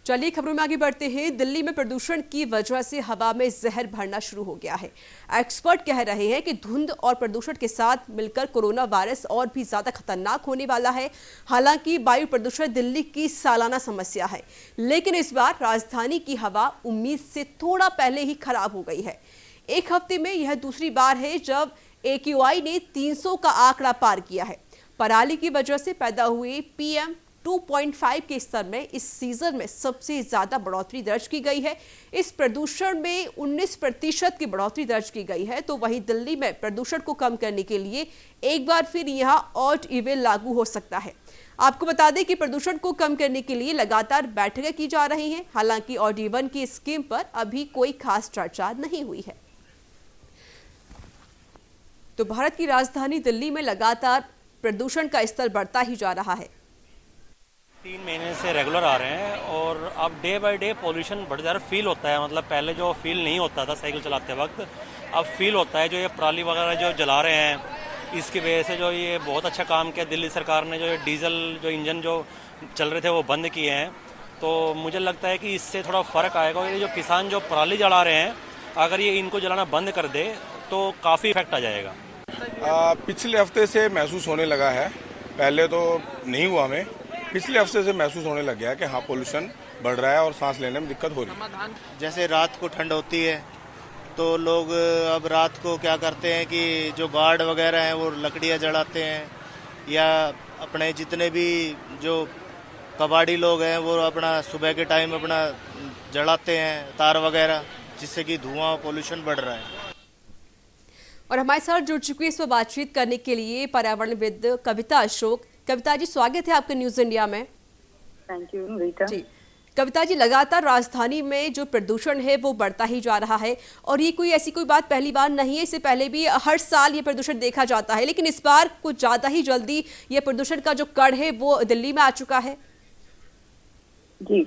चलिए खबरों में आगे बढ़ते हैं। दिल्ली में प्रदूषण की वजह से हवा में जहर भरना शुरू हो गया है। एक्सपर्ट कह रहे हैं कि धुंध और प्रदूषण के साथ मिलकर कोरोना वायरस और भी ज्यादा खतरनाक होने वाला है। हालांकि वायु प्रदूषण दिल्ली की सालाना समस्या है, लेकिन इस बार राजधानी की हवा उम्मीद से थोड़ा पहले ही खराब हो गई है। एक हफ्ते में यह दूसरी बार है जब AQI ने 300 का आंकड़ा पार किया है। पराली की वजह से पैदा हुए PM 2.5 के स्तर में इस सीजन में सबसे ज्यादा बढ़ोतरी दर्ज की गई है। इस प्रदूषण में 19% की बढ़ोतरी दर्ज की गई है। तो वहीं दिल्ली में प्रदूषण को कम करने के लिए एक बार फिर यहां ऑड इवन लागू हो सकता है। आपको बता दें कि प्रदूषण को कम करने के लिए लगातार बैठकें की जा रही हैं। हालांकि ऑड इवन की स्कीम पर अभी कोई खास चर्चा नहीं हुई है। तो भारत की राजधानी दिल्ली में लगातार प्रदूषण का स्तर बढ़ता ही जा रहा है। 3 महीने से रेगुलर आ रहे हैं और अब डे बाय डे पोल्यूशन बढ़ जा रहा है। फील होता है, मतलब पहले जो फील नहीं होता था साइकिल चलाते वक्त, अब फील होता है। जो ये पराली वगैरह जो जला रहे हैं, इसकी वजह से जो ये बहुत अच्छा काम किया दिल्ली सरकार ने। जो ये डीजल जो इंजन जो चल रहे थे वो बंद किए हैं, तो मुझे लगता है कि इससे थोड़ा फ़र्क आएगा। और ये जो किसान जो पराली जला रहे हैं, अगर ये इनको जलाना बंद कर दे तो काफ़ी इफेक्ट आ जाएगा। पिछले हफ्ते से महसूस होने लगा है, पहले तो नहीं हुआ हमें। पिछले हफ्ते से महसूस होने लग गया है कि हाँ पोल्यूशन बढ़ रहा है और सांस लेने में दिक्कत हो रही है। जैसे रात को ठंड होती है तो लोग अब रात को क्या करते हैं कि जो गार्ड वगैरह हैं वो लकड़ियाँ जलाते हैं, या अपने जितने भी जो कबाड़ी लोग हैं वो अपना सुबह के टाइम अपना जलाते हैं तार वगैरह, जिससे कि धुआं पोल्यूशन बढ़ रहा है। और हमारे साथ जुड़ चुकी है इस पर बातचीत करने के लिए पर्यावरणविद कविता अशोक। कविता जी, स्वागत है आपका न्यूज इंडिया में। Thank you Rita ji. कविता जी, लगातार राजधानी में जो प्रदूषण है वो बढ़ता ही जा रहा है और ये कोई ऐसी कोई बात पहली बार नहीं है। इससे पहले भी हर साल ये प्रदूषण देखा जाता है, लेकिन इस बार कुछ ज्यादा ही जल्दी ये प्रदूषण का जो कड़ है वो दिल्ली में आ चुका है। जी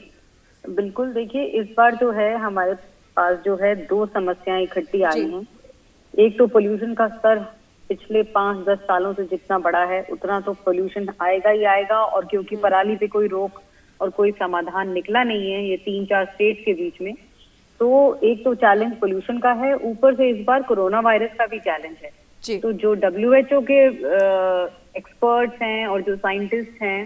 बिल्कुल, देखिए इस बार जो है हमारे पास जो है 2 समस्याएं इकट्ठी आई हैं। एक तो पोल्यूशन का स्तर पिछले 5-10 सालों से जितना बढ़ा है उतना तो पोल्यूशन आएगा ही आएगा, और क्योंकि पराली पे कोई रोक और कोई समाधान निकला नहीं है ये 3-4 स्टेट के बीच में, तो एक तो चैलेंज पोल्यूशन का है, ऊपर से इस बार कोरोना वायरस का भी चैलेंज है जी। तो जो WHO के एक्सपर्ट्स हैं और जो साइंटिस्ट हैं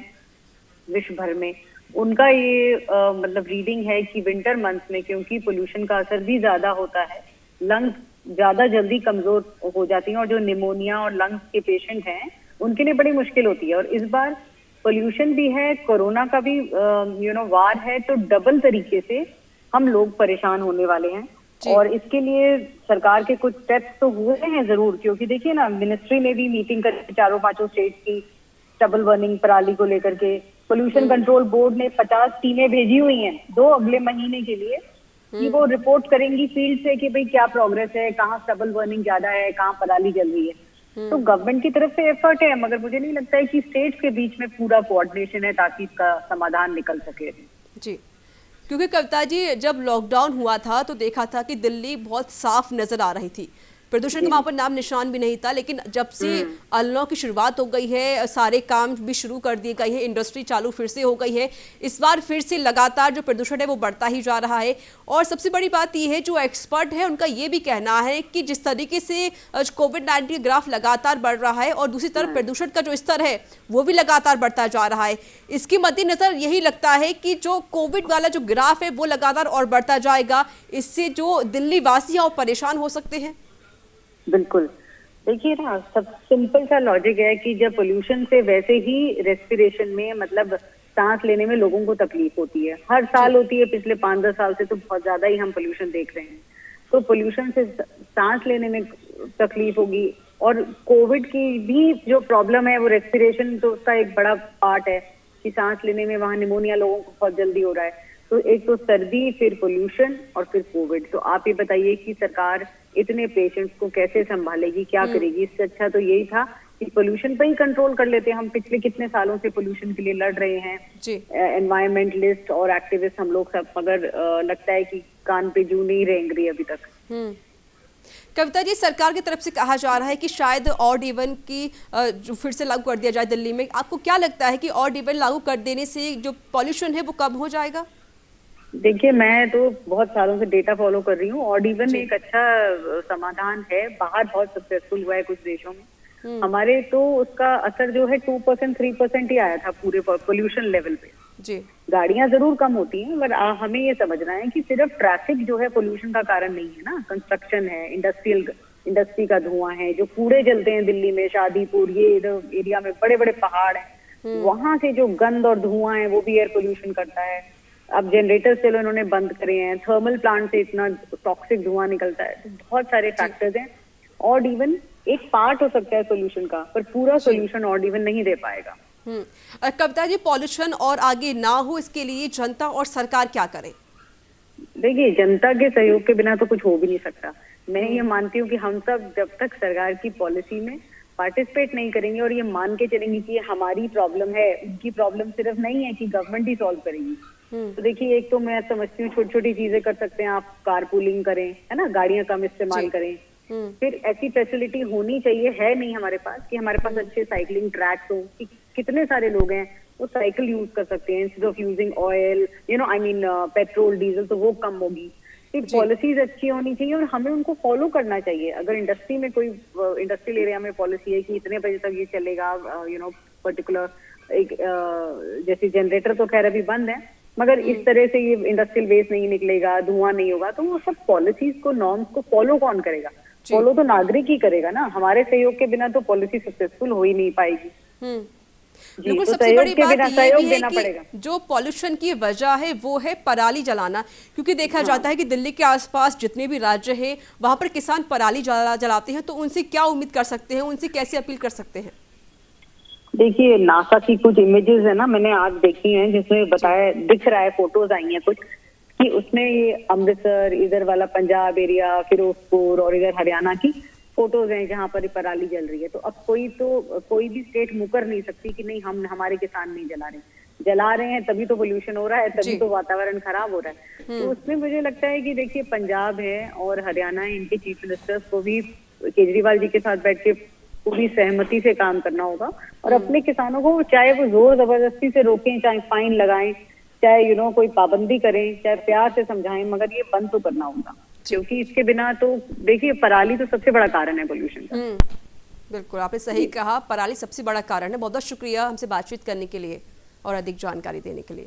विश्व भर में, उनका ये मतलब रीडिंग है कि विंटर मंथ्स में क्योंकि पोल्यूशन का असर भी ज्यादा होता है, लंग्स ज्यादा जल्दी कमजोर हो जाती हैं और जो निमोनिया और लंग्स के पेशेंट हैं उनके लिए बड़ी मुश्किल होती है। और इस बार पोल्यूशन भी है, कोरोना का भी वार है, तो डबल तरीके से हम लोग परेशान होने वाले हैं। और इसके लिए सरकार के कुछ स्टेप्स तो हुए हैं जरूर, क्योंकि देखिए ना, मिनिस्ट्री ने भी मीटिंग कर 4-5 स्टेट की स्टबल बर्निंग पराली को लेकर के। पोल्यूशन कंट्रोल बोर्ड ने 50 टीमें भेजी हुई हैं 2 अगले महीने के लिए कि वो रिपोर्ट करेंगी फील्ड से कि भाई क्या प्रोग्रेस है, कहाँ स्टबल बर्निंग ज्यादा है, कहाँ पराली जल रही है। तो गवर्नमेंट की तरफ से एफर्ट है, मगर मुझे नहीं लगता है कि स्टेट्स के बीच में पूरा कोऑर्डिनेशन है ताकि इसका समाधान निकल सके। जी, क्योंकि कविता जी, जब लॉकडाउन हुआ था तो देखा था कि दिल्ली बहुत साफ नजर आ रही थी, प्रदूषण का वहां पर नाम निशान भी नहीं था। लेकिन जब से अनलॉक की शुरुआत हो गई है, सारे काम भी शुरू कर दिए गए हैं, इंडस्ट्री चालू फिर से हो गई है, इस बार फिर से लगातार जो प्रदूषण है वो बढ़ता ही जा रहा है। और सबसे बड़ी बात यह है, जो एक्सपर्ट है उनका ये भी कहना है कि जिस तरीके से कोविड-19 ग्राफ लगातार बढ़ रहा है और दूसरी तरफ प्रदूषण का जो स्तर है वो भी लगातार बढ़ता जा रहा है, इसके मद्देनजर यही लगता है कि जो कोविड वाला जो ग्राफ है वो लगातार और बढ़ता जाएगा। इससे जो दिल्ली वासी हैं वो परेशान हो सकते हैं। बिल्कुल, देखिए ना, सब सिंपल सा लॉजिक है कि जब पोल्यूशन से वैसे ही रेस्पिरेशन में, मतलब सांस लेने में लोगों को तकलीफ होती है, हर साल होती है, पिछले 5-10 साल से तो बहुत ज्यादा ही हम पोल्यूशन देख रहे हैं। तो पोल्यूशन से सांस लेने में तकलीफ होगी, और कोविड की भी जो प्रॉब्लम है वो रेस्पिरेशन, तो उसका एक बड़ा पार्ट है कि सांस लेने में वहाँ निमोनिया लोगों को बहुत जल्दी हो रहा है। तो एक तो सर्दी, फिर पोल्यूशन और फिर कोविड। तो आप ये बताइए कि सरकार इतने पेशेंट्स को कैसे संभालेगी, क्या करेगी? इससे अच्छा तो यही था कि पोल्यूशन पे ही कंट्रोल कर लेते हैं। हम पिछले कितने सालों से पोल्यूशन के लिए लड़ रहे हैं, एनवायरमेंटलिस्ट और एक्टिविस्ट हम लोग सब, मगर लगता है कि कान पे जू नहीं रेंग रही अभी तक। कविता जी, सरकार की तरफ से कहा जा रहा है कि शायद ऑड इवन की जो फिर से लागू कर दिया जाए दिल्ली में। आपको क्या लगता है कि ऑड इवन लागू कर देने से जो पॉल्यूशन है वो कम हो जाएगा? देखिए, मैं तो बहुत सालों से डेटा फॉलो कर रही हूँ। ऑड इवन एक अच्छा समाधान है, बाहर बहुत सक्सेसफुल हुआ है कुछ देशों में। हमारे तो उसका असर जो है 2% 3% ही आया था पूरे पोल्यूशन लेवल पे। जी गाड़ियां जरूर कम होती हैं, पर हमें ये समझना है कि सिर्फ ट्रैफिक जो है पोल्यूशन का कारण नहीं है ना। कंस्ट्रक्शन है, इंडस्ट्री का धुआं है, जो कूड़े जलते हैं दिल्ली में, शादीपुर, ये इधर एरिया में बड़े बड़े पहाड़ हैं, वहां से जो गंद और धुआं है वो भी एयर पोल्यूशन करता है। अब जनरेटर चलो इन्होंने बंद करे हैं, थर्मल प्लांट से इतना टॉक्सिक धुआं निकलता है, तो बहुत सारे फैक्टर्स हैं। ऑड इवन एक पार्ट हो सकता है सोल्यूशन का, पर पूरा सोल्यूशन ऑड इवन नहीं दे पाएगा। कविता जी, पॉल्यूशन और आगे ना हो इसके लिए जनता और सरकार क्या करे? देखिए, जनता के सहयोग के बिना तो कुछ हो भी नहीं सकता। मैं ये मानती हूँ कि हम सब जब तक सरकार की पॉलिसी में पार्टिसिपेट नहीं करेंगे और ये मान के चलेंगे कि ये हमारी प्रॉब्लम है, उनकी प्रॉब्लम सिर्फ नहीं है कि गवर्नमेंट ही सॉल्व करेगी। तो देखिए, एक तो मैं समझती हूँ छोटी छोटी चीजें कर सकते हैं आप, कार पूलिंग करें, है ना, गाड़ियां कम इस्तेमाल करें। फिर ऐसी फैसिलिटी होनी चाहिए, है नहीं हमारे पास, कि हमारे पास अच्छे साइकिलिंग ट्रैक्स हो, कि कितने सारे लोग हैं वो साइकिल यूज कर सकते हैं instead of using oil, petrol diesel, तो वो कम होगी। पॉलिसीज अच्छी होनी चाहिए और हमें उनको फॉलो करना चाहिए। अगर इंडस्ट्री में कोई इंडस्ट्रियल एरिया में पॉलिसी है कि इतने बजे तक ये चलेगा, पर्टिकुलर एक जैसे जनरेटर तो खैर अभी बंद है, मगर इस तरह से ये इंडस्ट्रियल वेस्ट नहीं निकलेगा, धुआं नहीं होगा, तो वो सब पॉलिसीज को, नॉर्म्स को फॉलो कौन करेगा? फॉलो तो नागरिक ही करेगा ना। हमारे सहयोग के बिना तो पॉलिसी सक्सेसफुल हो ही नहीं पाएगी। बिल्कुल, तो सबसे बड़ी बात ये भी है पड़ेगा। कि जो पॉल्यूशन की वजह है वो है पराली जलाना, क्योंकि देखा जाता है कि दिल्ली के आसपास जितने भी राज्य हैं वहां पर किसान पराली जलाते हैं, तो उनसे क्या उम्मीद कर सकते हैं, उनसे कैसे अपील कर सकते हैं? देखिए, नासा की कुछ इमेजेस है ना, मैंने आज देखी हैं, जिसमें बताया, दिख रहा है, फोटोज आई हैं कुछ, कि उसमें ये अमृतसर, इधर वाला पंजाब एरिया, फिरोजपुर और इधर हरियाणा की फोटोज हैं जहाँ पर पराली जल रही है। तो अब कोई भी स्टेट मुकर नहीं सकती कि नहीं, हमारे किसान नहीं जला रहे हैं तभी तो पोल्यूशन हो रहा है, तभी तो वातावरण खराब हो रहा है। तो उसमें मुझे लगता है कि देखिए, पंजाब है और हरियाणा है, इनके चीफ मिनिस्टर्स को भी केजरीवाल जी के साथ बैठ के पूरी सहमति से काम करना होगा और अपने किसानों को, चाहे वो जोर जबरदस्ती से रोकें, चाहे फाइन लगाएं, चाहे कोई पाबंदी करें, चाहे प्यार से समझाएं, मगर ये बंद तो करना होगा, क्योंकि इसके बिना तो देखिए, पराली तो सबसे बड़ा कारण है पोल्यूशन का। बिल्कुल, आपने सही कहा, पराली सबसे बड़ा कारण है। बहुत बहुत शुक्रिया हमसे बातचीत करने के लिए और अधिक जानकारी देने के लिए।